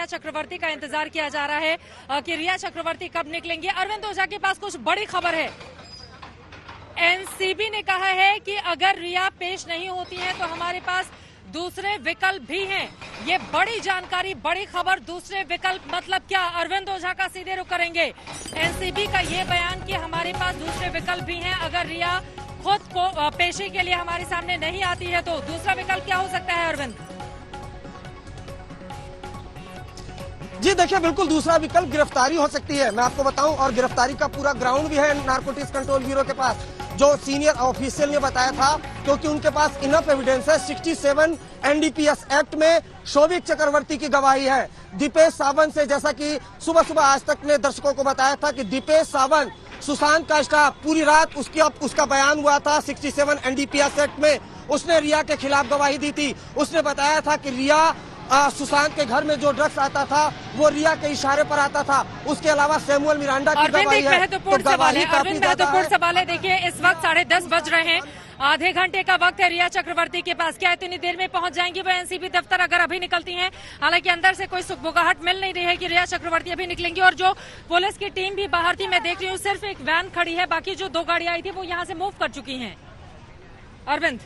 रिया चक्रवर्ती का इंतजार किया जा रहा है कि रिया चक्रवर्ती कब निकलेंगी। अरविंद ओझा के पास कुछ बड़ी खबर है। एनसीबी ने कहा है कि अगर रिया पेश नहीं होती है तो हमारे पास दूसरे विकल्प भी हैं। ये बड़ी जानकारी, बड़ी खबर। दूसरे विकल्प मतलब क्या? अरविंद ओझा का सीधे रुख करेंगे। एनसीबी का ये बयान कि हमारे पास दूसरे विकल्प भी हैं। अगर रिया खुद को पेशी के लिए हमारे सामने नहीं आती है तो दूसरा विकल्प क्या हो सकता है अरविंद? जी देखिए, बिल्कुल दूसरा विकल्प गिरफ्तारी हो सकती है, मैं आपको बताऊं। और गिरफ्तारी का पूरा ग्राउंड भी है नारकोटिक्स कंट्रोल ब्यूरो के पास, जो सीनियर ऑफिशियल ने बताया था, क्योंकि उनके पास इनफ एविडेंस है। 67 एनडीपीएस एक्ट में शोभिक चक्रवर्ती की गवाही है। दीपेश सावंत से, जैसा कि सुबह सुबह आज तक ने दर्शकों को बताया था कि दीपेश सावंत सुशांत का स्टाफ पूरी रात उसका बयान हुआ था 67 एनडीपीएस एक्ट में। उसने रिया के खिलाफ गवाही दी थी। उसने बताया था कि रिया सुशांत के घर में जो ड्रग्स आता था वो रिया के इशारे पर आता था। उसके अलावा सैमुअल मिरांडा की गवाही है। महत्वपूर्ण सवाल है। देखिए, इस वक्त 10:30 बज रहे हैं। आधे घंटे का वक्त है रिया चक्रवर्ती के पास। क्या इतनी देर में पहुंच जाएंगी वो एनसीबी दफ्तर अगर अभी निकलती हैं? हालांकि अंदर से कोई सुखबुगाहट मिल नहीं रही है कि रिया चक्रवर्ती अभी निकलेंगी। और जो पुलिस की टीम भी बाहर थी, मैं देख रही हूँ सिर्फ एक वैन खड़ी है, बाकी जो 2 गाड़ियां आई थी वो यहाँ से मूव कर चुकी है। अरविंद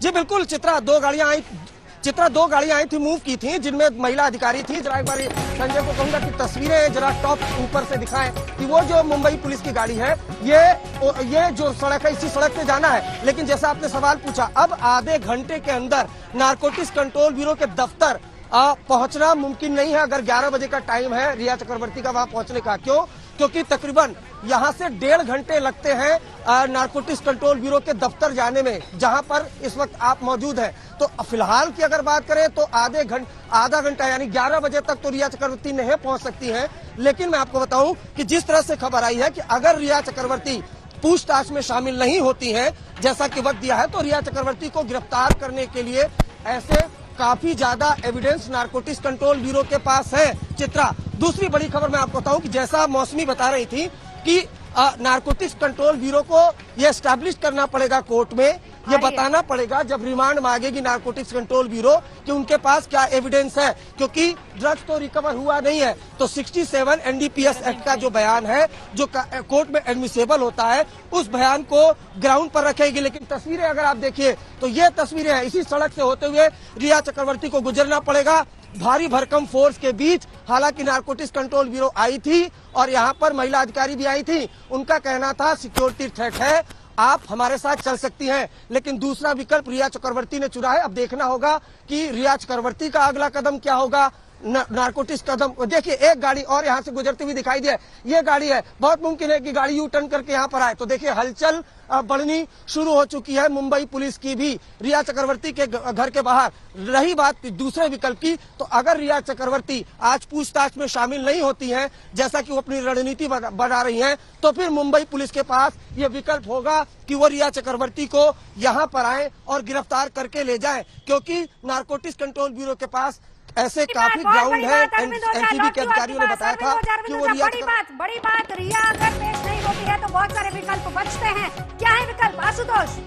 जी बिल्कुल चित्रा, 2 गाड़ियां आई थी, मूव की थी, जिनमें महिला अधिकारी थी। जरा एक बार संजय को कहूंगा कि तस्वीरें जरा टॉप ऊपर से दिखाएं कि वो जो मुंबई पुलिस की गाड़ी है, ये जो सड़क है, इसी सड़क पे जाना है। लेकिन जैसा आपने सवाल पूछा, अब आधे घंटे के अंदर नारकोटिक्स कंट्रोल ब्यूरो के दफ्तर पहुंचना मुमकिन नहीं है। अगर 11 बजे का टाइम है रिया चक्रवर्ती का वहां पहुंचने का, क्यों? क्योंकि तकरीबन यहां से 1.5 घंटे लगते हैं नारकोटिक्स कंट्रोल ब्यूरो के दफ्तर जाने में, जहां पर इस वक्त आप मौजूद हैं। तो फिलहाल की अगर बात करें तो आधा घंटा यानी 11 बजे तक तो रिया चक्रवर्ती नहीं पहुंच सकती हैं। लेकिन मैं आपको बताऊं कि जिस तरह से खबर आई है कि अगर रिया चक्रवर्ती पूछताछ में शामिल नहीं होती हैं, जैसा कि वक्त दिया है, तो रिया चक्रवर्ती को गिरफ्तार करने के लिए ऐसे काफी ज्यादा एविडेंस नारकोटिक्स कंट्रोल ब्यूरो के पास है। चित्रा, दूसरी बड़ी खबर मैं आपको बताऊं कि जैसा मौसमी बता रही थी कि नारकोटिक्स कंट्रोल ब्यूरो को ये एस्टैब्लिश करना पड़ेगा कोर्ट में, ये बताना पड़ेगा जब रिमांड मांगेगी नारकोटिक्स कंट्रोल ब्यूरो कि उनके पास क्या एविडेंस है, क्योंकि ड्रग्स तो रिकवर हुआ नहीं है। तो 67 एनडीपीएस एक्ट का जो बयान है, जो कोर्ट में एडमिसेबल होता है, उस बयान को ग्राउंड पर रखेगी। लेकिन तस्वीरें अगर आप देखिए तो ये तस्वीरें हैं, इसी सड़क से होते हुए रिया चक्रवर्ती को गुजरना पड़ेगा भारी भरकम फोर्स के बीच। हालांकि नारकोटिक्स कंट्रोल ब्यूरो आई थी और यहाँ पर महिला अधिकारी भी आई थी। उनका कहना था सिक्योरिटी थ्रेट है, आप हमारे साथ चल सकती हैं। लेकिन दूसरा विकल्प रिया चक्रवर्ती ने चुना है। अब देखना होगा कि रिया चक्रवर्ती का अगला कदम क्या होगा। नारकोटिक्स कदम देखिए, एक गाड़ी और यहाँ से गुजरती हुई दिखाई दे, ये गाड़ी है। बहुत मुमकिन है कि गाड़ी यू टर्न करके यहाँ पर आए। तो देखिए, हलचल बढ़नी शुरू हो चुकी है मुंबई पुलिस की भी रिया चक्रवर्ती के घर के बाहर। रही बात दूसरे विकल्प की, तो अगर रिया चक्रवर्ती आज पूछताछ में शामिल नहीं होती हैं, जैसा कि वो अपनी रणनीति बना रही हैं, तो फिर मुंबई पुलिस के पास ये विकल्प होगा कि वो रिया चक्रवर्ती को यहाँ पर आए और गिरफ्तार करके ले जाए, क्योंकि नारकोटिक्स कंट्रोल ब्यूरो के पास ऐसे काफी ग्राउंड है। एनसीबी के अधिकारियों ने बताया था कि वो रिया बड़ी बात रिया अगर पेश नहीं होती है तो बहुत सारे विकल्प बचते हैं। क्या है विकल्प, आशुतोष?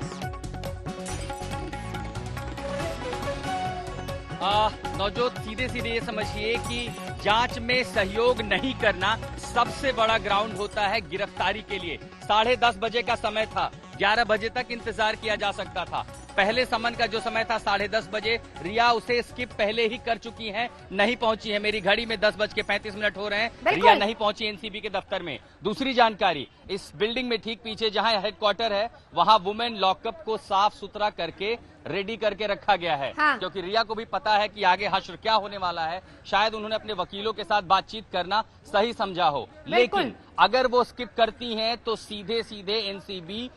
नवजोत, सीधे ये समझिए कि जांच में सहयोग नहीं करना सबसे बड़ा ग्राउंड होता है गिरफ्तारी के लिए। 10:30 बजे का समय था, 11 बजे तक इंतजार किया जा सकता था। पहले समन का जो समय था 10:30 बजे, रिया उसे स्किप पहले ही कर चुकी हैं, नहीं पहुंची है। मेरी घड़ी में 10:35 हो रहे हैं, रिया नहीं पहुंची एनसीबी के दफ्तर में। दूसरी जानकारी, इस बिल्डिंग में ठीक पीछे जहां हेडक्वार्टर है, वहां वुमेन लॉकअप को साफ सुथरा करके रेडी करके रखा गया है। हाँ। क्योंकि रिया को भी पता है कि आगे हश्र क्या होने वाला है। शायद उन्होंने अपने वकीलों के साथ बातचीत करना सही समझा हो। लेकिन अगर वो स्किप करती हैं तो सीधे एनसीबी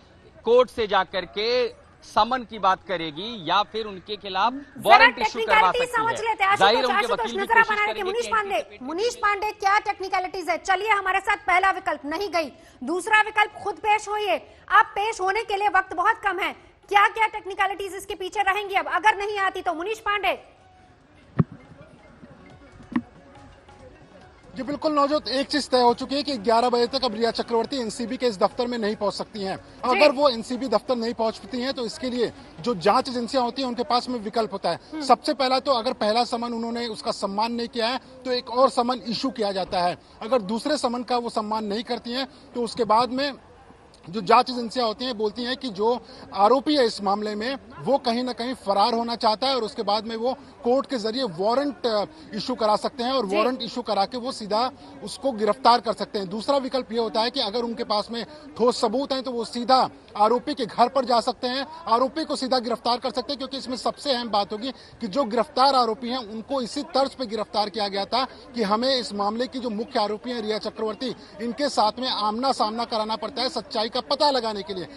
कोर्ट से जाकर के समन की बात करेगी या फिर उनके खिलाफ वारंट इशू करवा सकती है। जाहिर उनके वकील भी कोशिश करेंगे। मुनीश पांडे, क्या टेक्निकलिटीज है? चलिए, हमारे साथ पहला विकल्प नहीं गई, दूसरा विकल्प खुद पेश होइए। अब पेश होने के लिए वक्त बहुत कम है, क्या क्या टेक्निकलिटीज इसके पीछे रहेंगी अब अगर नहीं आती तो? मुनीश पांडे। जी बिल्कुल नवजोत, एक चीज तय हो चुकी है कि 11 बजे तक अब रिया चक्रवर्ती एनसीबी के इस दफ्तर में नहीं पहुंच सकती हैं। अगर वो एनसीबी दफ्तर नहीं पहुंचती हैं तो इसके लिए जो जांच एजेंसियां होती हैं उनके पास में विकल्प होता है। सबसे पहला तो अगर पहला समन उन्होंने उसका सम्मान नहीं किया है तो एक और समन इशू किया जाता है। अगर दूसरे समन का वो सम्मान नहीं करती हैं तो उसके बाद में जो जांच एजेंसियां होती हैं बोलती हैं कि जो आरोपी है इस मामले में वो कहीं ना कहीं फरार होना चाहता है और उसके बाद में वो कोर्ट के जरिए वारंट इशू करा सकते हैं और वारंट इशू करा के वो सीधा उसको गिरफ्तार कर सकते हैं। दूसरा विकल्प ये होता है कि अगर उनके पास में ठोस सबूत हैं तो वो सीधा आरोपी के घर पर जा सकते हैं, आरोपी को सीधा गिरफ्तार कर सकते हैं, क्योंकि इसमें सबसे अहम बात होगी कि जो गिरफ्तार आरोपी हैं उनको इसी तर्ज पे गिरफ्तार किया गया था कि हमें इस मामले की जो मुख्य आरोपी हैं रिया चक्रवर्ती, इनके साथ में आमना सामना कराना पड़ता है सच्चाई का पता लगाने के लिए।